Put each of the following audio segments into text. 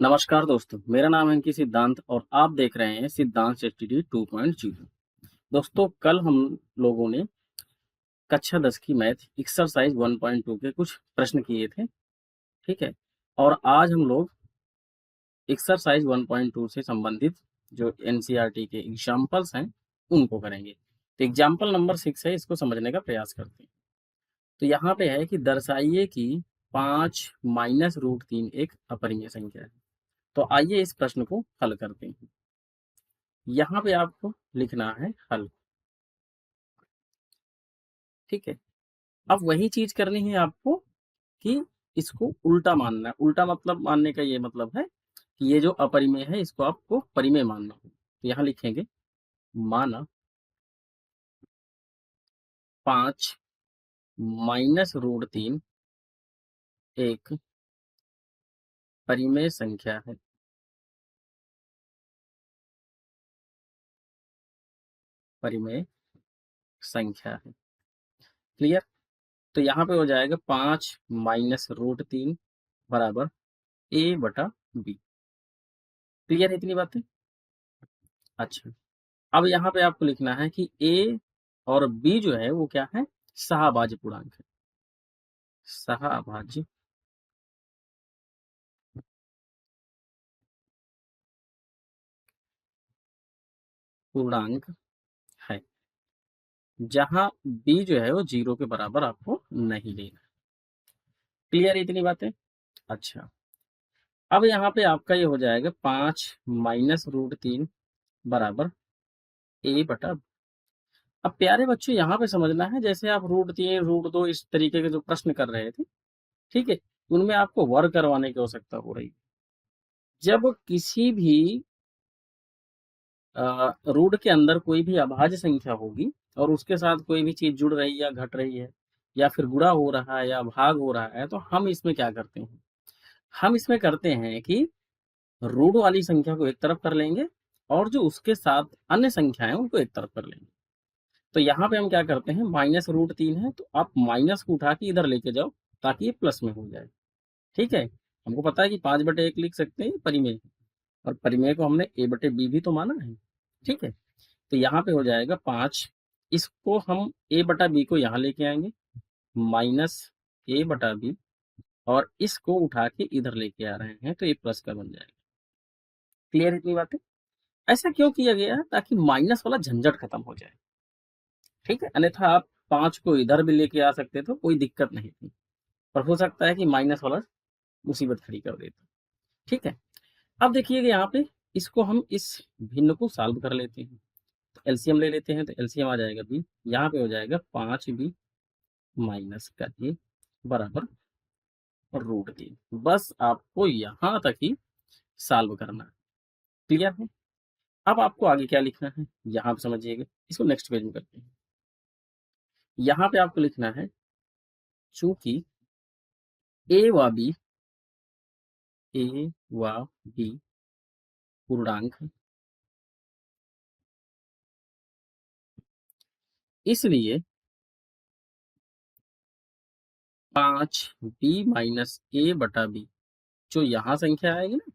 नमस्कार दोस्तों, मेरा नाम है अंकित सिद्धांत और आप देख रहे हैं सिद्धांत एसटीडी 2.0। दोस्तों, कल हम लोगों ने कक्षा 10 की मैथ एक्सरसाइज 1.2 के कुछ प्रश्न किए थे। ठीक है। और आज हम लोग एक्सरसाइज 1.2 से संबंधित जो एनसीईआरटी के एग्जाम्पल्स हैं उनको करेंगे। तो एग्जाम्पल नंबर 6 है, इसको समझने का प्रयास करते हैं। तो यहाँ पे है कि दर्शाइए कि 5 - √3 एक अपरिमेय संख्या है। तो आइए इस प्रश्न को हल करते हैं। यहाँ पे आपको लिखना है हल। ठीक है। अब वही चीज करनी है आपको कि इसको उल्टा मानना है। उल्टा मतलब मानने का ये मतलब है कि ये जो अपरिमेय है इसको आपको परिमेय मानना है। तो यहाँ लिखेंगे माना 5 - √3 एक परिमेय संख्या है। परिमेय संख्या है। क्लियर। तो यहाँ पे हो जाएगा 5 - √3 बराबर a/b। क्लियर है इतनी बातें। अच्छा, अब यहाँ पे आपको लिखना है कि a और b जो है वो क्या है, सहभाज्य पूर्णांक है। सहभाज्य पूर्णांक है, जहां b जो है वो 0 के बराबर आपको नहीं लेना। क्लियर है इतनी बातें। अच्छा, अब यहाँ पे आपका ये हो जाएगा 5 - √3 बराबर a/b। अब प्यारे बच्चों यहाँ पे समझना है, जैसे आप √3 √2 इस तरीके के जो प्रश्न कर रहे थे, ठीक है, उनमें आपको वर्ग करवाने की आवश्यकता हो रही है। जब किसी भी रूट के अंदर कोई भी अभाज्य संख्या होगी और उसके साथ कोई भी चीज जुड़ रही है या घट रही है या फिर गुणा हो रहा है या भाग हो रहा है, तो हम इसमें क्या करते हैं, हम इसमें करते हैं कि रूट वाली संख्या को एक तरफ कर लेंगे और जो उसके साथ अन्य संख्या है उनको एक तरफ कर लेंगे। तो यहाँ पे हम क्या करते हैं, -√3 है तो आप माइनस को उठा के इधर लेके जाओ ताकि ये प्लस में हो जाए। ठीक है। हमको पता है कि 5/1 लिख सकते हैं परिमेय, और परिमेय को हमने a/b भी तो माना है। ठीक है। तो यहाँ पे हो जाएगा 5, इसको हम a/b को यहाँ लेके आएंगे -a/b, और इसको उठा के इधर लेके आ रहे हैं तो ये प्लस का बन जाएगा। क्लियर इतनी बातें। ऐसा क्यों किया गया है, ताकि माइनस वाला झंझट खत्म हो जाए। ठीक है, अन्यथा आप 5 को इधर भी लेके आ सकते थे, कोई दिक्कत नहीं थी, पर हो सकता है कि माइनस वाला मुसीबत खड़ी कर देता। ठीक है। अब देखिएगा यहाँ पे, इसको हम इस भिन्न को सॉल्व कर लेते हैं। तो एलसीएम ले लेते हैं, तो एलसीएम आ जाएगा b, यहाँ पे हो जाएगा 5b माइनस का a बराबर √3। बस आपको यहाँ तक ही सॉल्व करना है। क्लियर है। अब आपको आगे क्या लिखना है, यहाँ पे समझिएगा, इसको नेक्स्ट पेज में करते हैं। यहाँ पे आपको लिखना है चूंकि a व b पूर्णांक है, इसलिए 5b - a/b जो यहाँ संख्या आएगी ना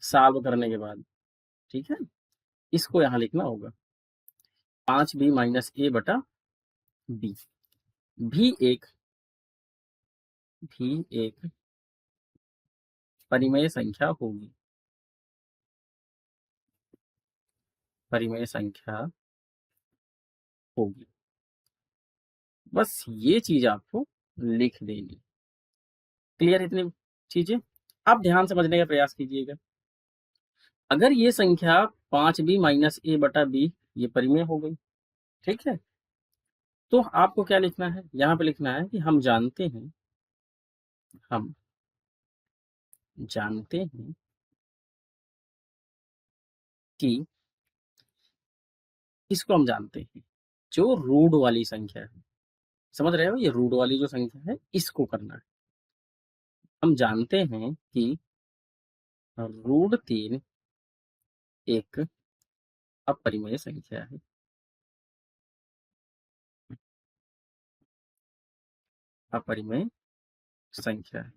सॉल्व करने के बाद, ठीक है, इसको यहाँ लिखना होगा 5b - a/b। भी एक भी एक परिमेय संख्या होगी। परिमेय संख्या होगी। बस ये चीज आपको लिख देनी। क्लियर इतनी चीजें। आप ध्यान समझने का प्रयास कीजिएगा। अगर ये संख्या 5b - a/b ये परिमेय हो गई, ठीक है, तो आपको क्या लिखना है, यहाँ पे लिखना है कि हम जानते हैं, हम जानते हैं कि, इसको हम जानते हैं, जो रूट वाली संख्या है, समझ रहे हो, ये रूट वाली जो संख्या है इसको करना है। हम जानते हैं कि √3 एक अपरिमेय संख्या है। अपरिमेय संख्या है।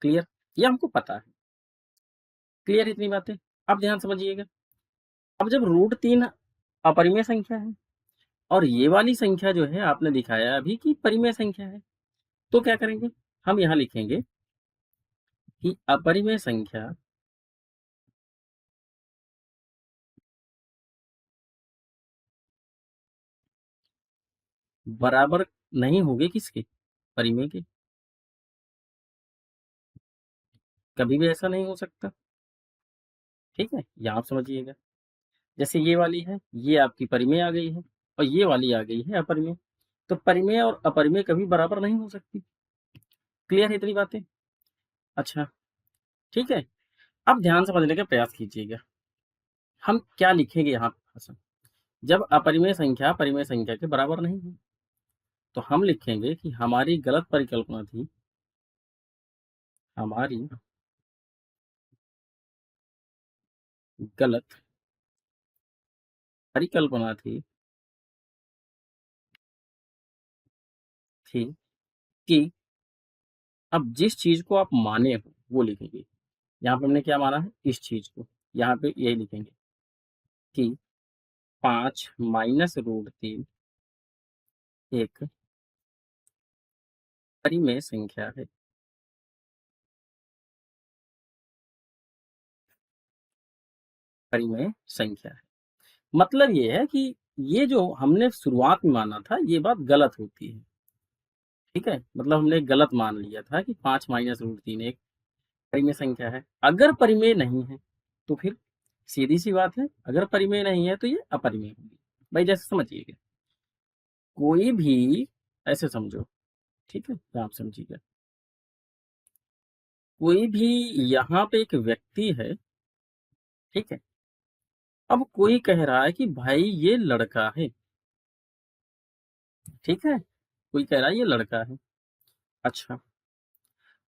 क्लियर। ये हमको पता है। क्लियर इतनी बातें? अब ध्यान समझिएगा। अब जब √3 अपरिमेय संख्या है और ये वाली संख्या जो है आपने दिखाया अभी कि परिमेय संख्या है, तो क्या करेंगे? हम यहाँ लिखेंगे कि अपरिमेय संख्या बराबर नहीं होगी किसके? परिमेय के। कभी भी ऐसा नहीं हो सकता। ठीक है? यहाँ आप समझिएगा। जैसे ये वाली है, ये आपकी परिमेय आ गई है और ये वाली आ गई है अपरिमेय। तो परिमेय और अपरिमेय कभी बराबर नहीं हो सकती। क्लियर है इतनी बातें? अच्छा, ठीक है। अब ध्यान समझने का प्रयास कीजिएगा। हम क्या लिखेंगे यहाँ पे? जब अपरिमेय संख्या परिमेय संख्या के बराबर नहीं है, तो हम लिखेंगे कि हमारी गलत परिकल्पना थी, हमारी गलत परिकल्पना थी कि अब जिस चीज को आप माने हो वो लिखेंगे। यहाँ पे हमने क्या माना है? इस चीज को। यहाँ पे यही लिखेंगे कि 5 - √3 एक परिमेय संख्या है। परिमेय संख्या है। मतलब ये है कि ये जो हमने शुरुआत में माना था ये बात गलत होती है। ठीक है? मतलब हमने गलत मान लिया था कि 5 - √3 एक परिमेय संख्या है। अगर परिमेय नहीं है तो फिर सीधी सी बात है, अगर परिमेय नहीं है तो ये अपरिमेय होगी। भाई जैसे समझिएगा, कोई भी ऐसे समझो, ठीक है? तो आप समझिएगा, कोई भी यहाँ पे एक व्यक्ति है, ठीक है? अब कोई कह रहा है कि भाई ये लड़का है, ठीक है? कोई कह रहा है ये लड़का है। अच्छा,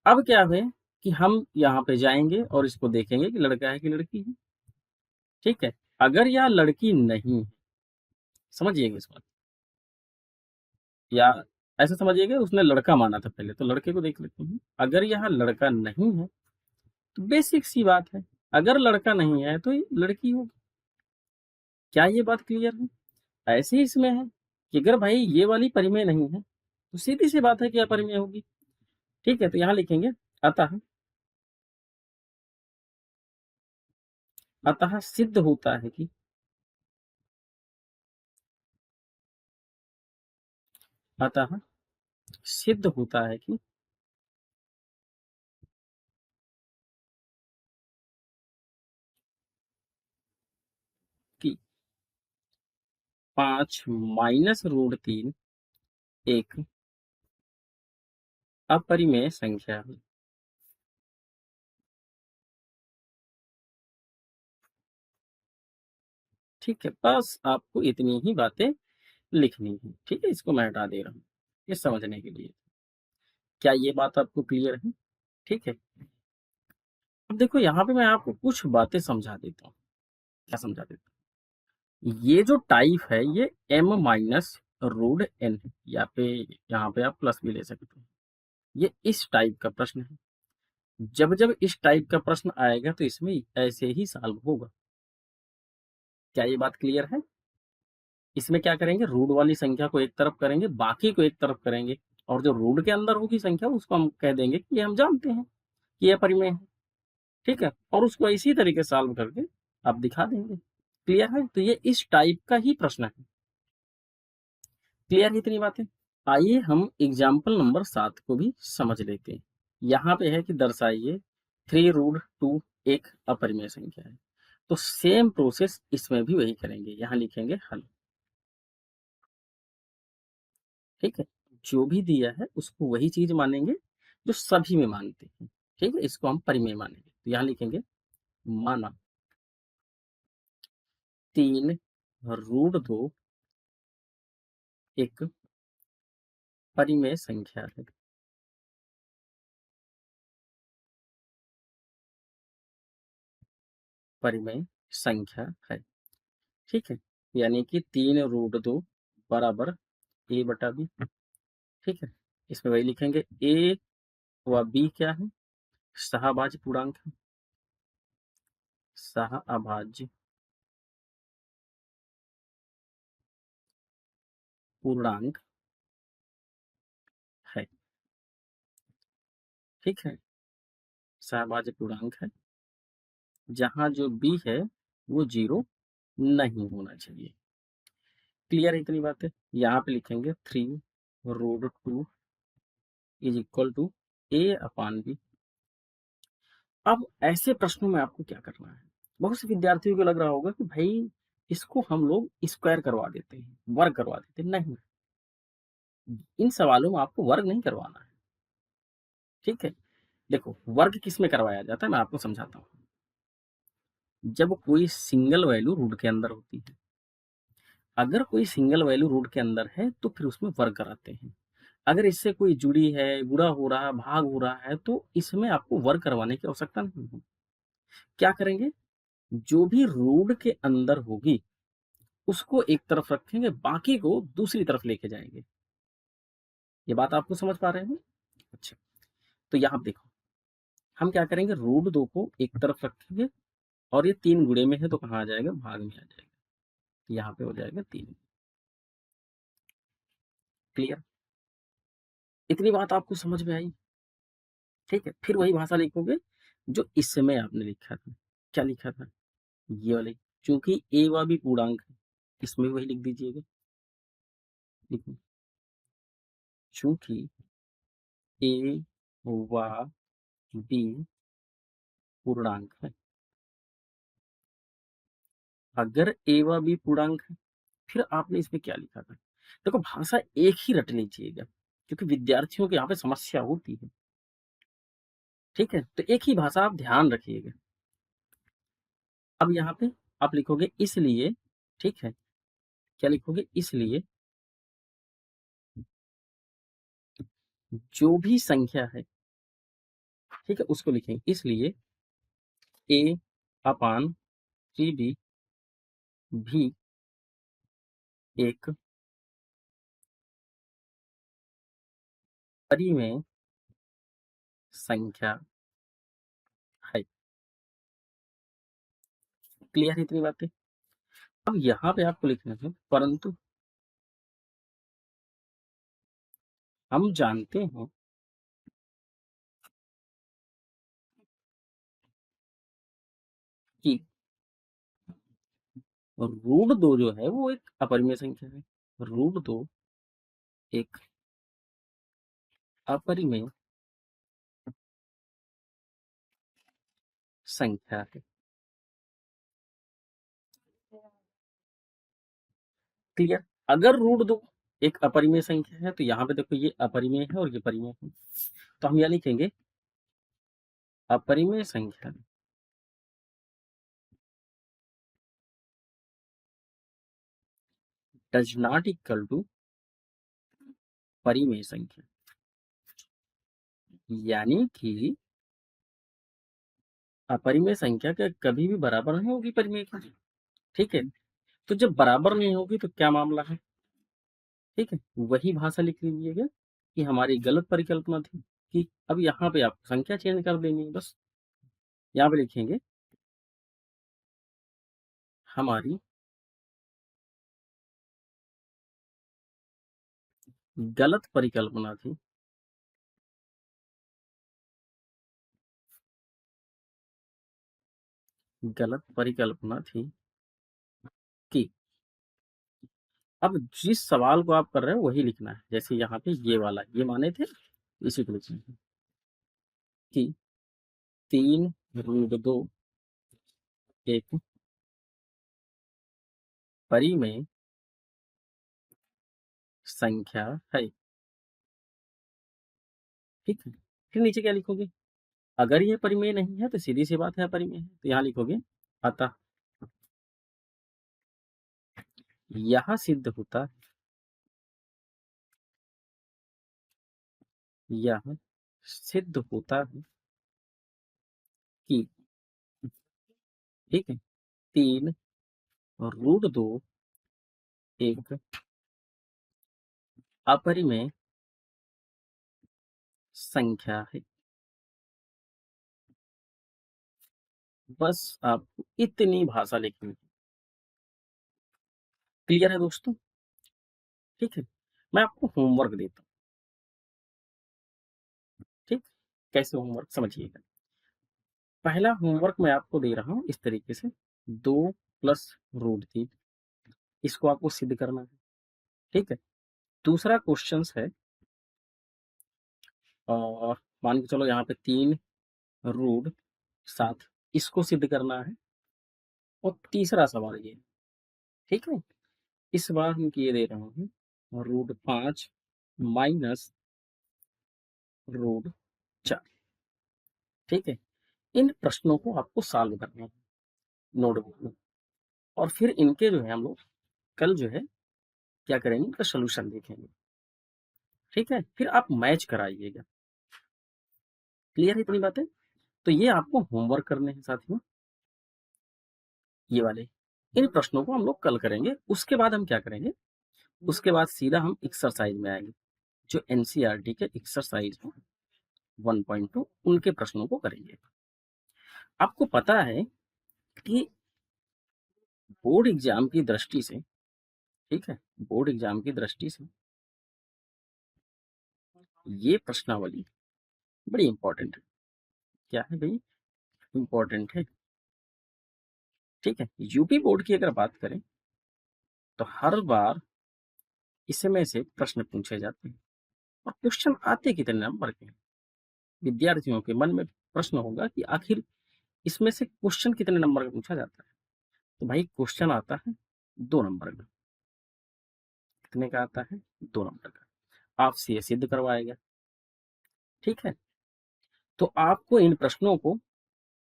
अब क्या है कि हम यहाँ पे जाएंगे और इसको देखेंगे कि लड़का है कि लड़की है। ठीक है? अगर यह लड़की नहीं है, समझिएगा इस बात, या ऐसे समझिएगा उसने लड़का माना था पहले, तो लड़के को देख लेते हैं। अगर यह लड़का नहीं है तो बेसिक सी बात है, अगर लड़का नहीं है तो ये लड़की होगी। क्या ये बात क्लियर है? ऐसे ही इसमें है कि अगर भाई ये वाली परिमेय नहीं है तो सीधी सी बात है कि अपरिमेय होगी। ठीक है? तो यहाँ लिखेंगे अतः, अतः सिद्ध होता है कि, अतः सिद्ध होता है कि 5 - √3 एक अपरिमेय संख्या है। ठीक है? बस आपको इतनी ही बातें लिखनी है। ठीक है? इसको मैं हटा दे रहा हूँ ये समझने के लिए। क्या ये बात आपको क्लियर है? ठीक है? अब देखो यहाँ पे मैं आपको कुछ बातें समझा देता हूँ। क्या समझा देता हूँ? ये जो टाइप है ये M - √n है। यहाँ पे आप प्लस भी ले सकते हो। ये इस टाइप का प्रश्न है। जब जब इस टाइप का प्रश्न आएगा तो इसमें ऐसे ही सॉल्व होगा। क्या ये बात क्लियर है? इसमें क्या करेंगे, रूट वाली संख्या को एक तरफ करेंगे, बाकी को एक तरफ करेंगे, और जो रूट के अंदर होगी संख्या उसको हम कह देंगे कि ये हम जानते हैं कि यह परिमेय है। ठीक है? और उसको इसी तरीके से सॉल्व करके आप दिखा देंगे। क्लियर है? तो ये इस टाइप का ही प्रश्न है। क्लियर है इतनी बातें? आइए हम एग्जाम्पल नंबर 7 को भी समझ लेते हैं। यहाँ पे है कि दर्शाइए 3√2 एक अपरिमेय संख्या है। तो सेम प्रोसेस इसमें भी वही करेंगे। यहाँ लिखेंगे हल। ठीक है? जो भी दिया है उसको वही चीज मानेंगे जो सभी में मानते हैं। ठीक है? इसको हम परिमेय मानेंगे। तो यहाँ लिखेंगे माना 3√2 एक परिमेय संख्या है। परिमेय संख्या है। ठीक है? यानी कि 3√2 बराबर a/b। ठीक है? इसमें वही लिखेंगे a व b क्या है? सहभाज्य पूर्णांक है। सह अभाज्य पूर्णांक है। ठीक है, सहभाज्य पूर्णांक है जहां जो b है वो 0 नहीं होना चाहिए। क्लियर है इतनी बातें? यहाँ पे लिखेंगे 3√2 इज इक्वल टू a/b। अब ऐसे प्रश्नों में आपको क्या करना है? बहुत से विद्यार्थियों को लग रहा होगा कि भाई इसको हम लोग स्क्वायर करवा देते हैं, वर्ग करवा देते हैं। नहीं, इन सवालों में आपको वर्ग नहीं करवाना है। ठीक है, देखो वर्ग किस में करवाया जाता है मैं आपको समझाता हूँ। जब कोई सिंगल वैल्यू रूट के अंदर होती है, अगर कोई सिंगल वैल्यू रूट के अंदर है तो फिर उसमें वर्ग कराते हैं। अगर इससे कोई जुड़ी है, गुणा हो रहा है, भाग हो रहा है तो इसमें आपको वर्ग करवाने की आवश्यकता नहीं है। क्या करेंगे? जो भी रूट के अंदर होगी उसको एक तरफ रखेंगे, बाकी को दूसरी तरफ लेके जाएंगे। ये बात आपको समझ पा रहे हैं? अच्छा, तो यहाँ देखो हम क्या करेंगे, रूट 2 को एक तरफ रखेंगे और ये 3 गुणे में है तो कहाँ आ जाएगा, भाग में आ जाएगा। यहाँ पे हो जाएगा 3। क्लियर? इतनी बात आपको समझ में आई? ठीक है, फिर वही भाषा लिखोगे जो इस समय आपने लिखा था। क्या लिखा था? ये वाले, चूंकि ए व बी पूर्णांक है इसमें वही लिख दीजिएगा। लिखो, चूंकि ए व बी पूर्णांक है। अगर ए व बी पूर्णांक है, फिर आपने इसमें क्या लिखा था? देखो भाषा एक ही रट लीजिएगा क्योंकि विद्यार्थियों के यहाँ पे समस्या होती है। ठीक है, तो एक ही भाषा आप ध्यान रखिएगा। अब यहाँ पे आप लिखोगे इसलिए। ठीक है, क्या लिखोगे? इसलिए जो भी संख्या है, ठीक है, उसको लिखेंगे। इसलिए a/3b भी एक परिमेय संख्या है। क्लियर है इतनी बातें? अब यहाँ पे आपको लिखना है परंतु हम जानते हैं कि √2 जो है वो एक अपरिमेय संख्या है। √2 एक अपरिमेय संख्या है। क्लियर? अगर √2 एक अपरिमेय संख्या है तो यहाँ पे देखो ये अपरिमेय है और ये परिमेय है, तो हम यह लिखेंगे अपरिमेय संख्या डज नॉट इक्वल टू परिमेय संख्या। यानी कि अपरिमेय संख्या के कभी भी बराबर नहीं होगी परिमेय की। ठीक है, तो जब बराबर नहीं होगी तो क्या मामला है? ठीक है, वही भाषा लिख लीजिएगा कि हमारी गलत परिकल्पना थी कि अब यहाँ पे आप संख्या चेंज कर देंगे। बस यहाँ पे लिखेंगे हमारी गलत परिकल्पना थी। गलत परिकल्पना थी कि अब जिस सवाल को आप कर रहे हो वही लिखना है। जैसे यहाँ पे ये वाला ये माने थे, इसी को लिखना है कि 3√2 एक परिमेय संख्या है। ठीक है, फिर नीचे क्या लिखोगे? अगर ये परिमेय नहीं है तो सीधी सी बात है परिमेय है, तो यहाँ लिखोगे अतः यह सिद्ध होता है, यह सिद्ध होता है कि, ठीक है, 3√2 एक अपरिमेय संख्या है। बस आपको इतनी भाषा लिखनी है। क्लियर है दोस्तों? ठीक है? मैं आपको होमवर्क देता हूँ, ठीक? कैसे होमवर्क समझिएगा। पहला होमवर्क मैं आपको दे रहा हूँ इस तरीके से, 2 प्लस रूट 3 इसको आपको सिद्ध करना है, ठीक है? दूसरा क्वेश्चंस है और मान के चलो यहाँ पे 3 रूट 7 इसको सिद्ध करना है और तीसरा सवाल ये, ठीक है? इस बार हम ये दे रहे हैं रूट 5 माइनस रूट 4, ठीक है? इन प्रश्नों को आपको सॉल्व करना है नोटबुक में और फिर इनके जो है हम लोग कल जो है क्या करेंगे, इनका सोल्यूशन देखेंगे, ठीक है? फिर आप मैच कराइएगा। क्लियर है इतनी बातें? तो ये आपको होमवर्क करने हैं साथियों, ये वाले। इन प्रश्नों को हम लोग कल करेंगे। उसके बाद हम क्या करेंगे, उसके बाद सीधा हम एक्सरसाइज में आएंगे, जो एनसीईआरटी के एक्सरसाइज है 1.2 उनके प्रश्नों को करेंगे। आपको पता है कि बोर्ड एग्जाम की दृष्टि से, ठीक है, बोर्ड एग्जाम की दृष्टि से ये प्रश्नावली बड़ी इंपॉर्टेंट है। क्या है भाई? इंपॉर्टेंट है, ठीक है? यूपी बोर्ड की अगर बात करें तो हर बार इसमें से प्रश्न पूछे जाते हैं और क्वेश्चन आते कितने नंबर के हैं? विद्यार्थियों के मन में प्रश्न होगा कि आखिर इसमें से क्वेश्चन कितने नंबर का पूछा जाता है? तो भाई क्वेश्चन आता है 2 नंबर का। कितने का आता है? 2 नंबर का। आपसे ये सिद्ध करवाएगा, ठीक है? तो आपको इन प्रश्नों को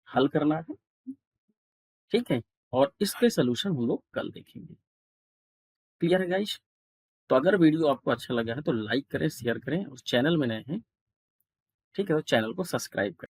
हल करना है, ठीक है? और इसके सोल्यूशन हम लोग कल देखेंगे। क्लियर है गाइस? तो अगर वीडियो आपको अच्छा लगा है तो लाइक करें, शेयर करें और चैनल में नए हैं, ठीक है, तो चैनल को सब्सक्राइब करें।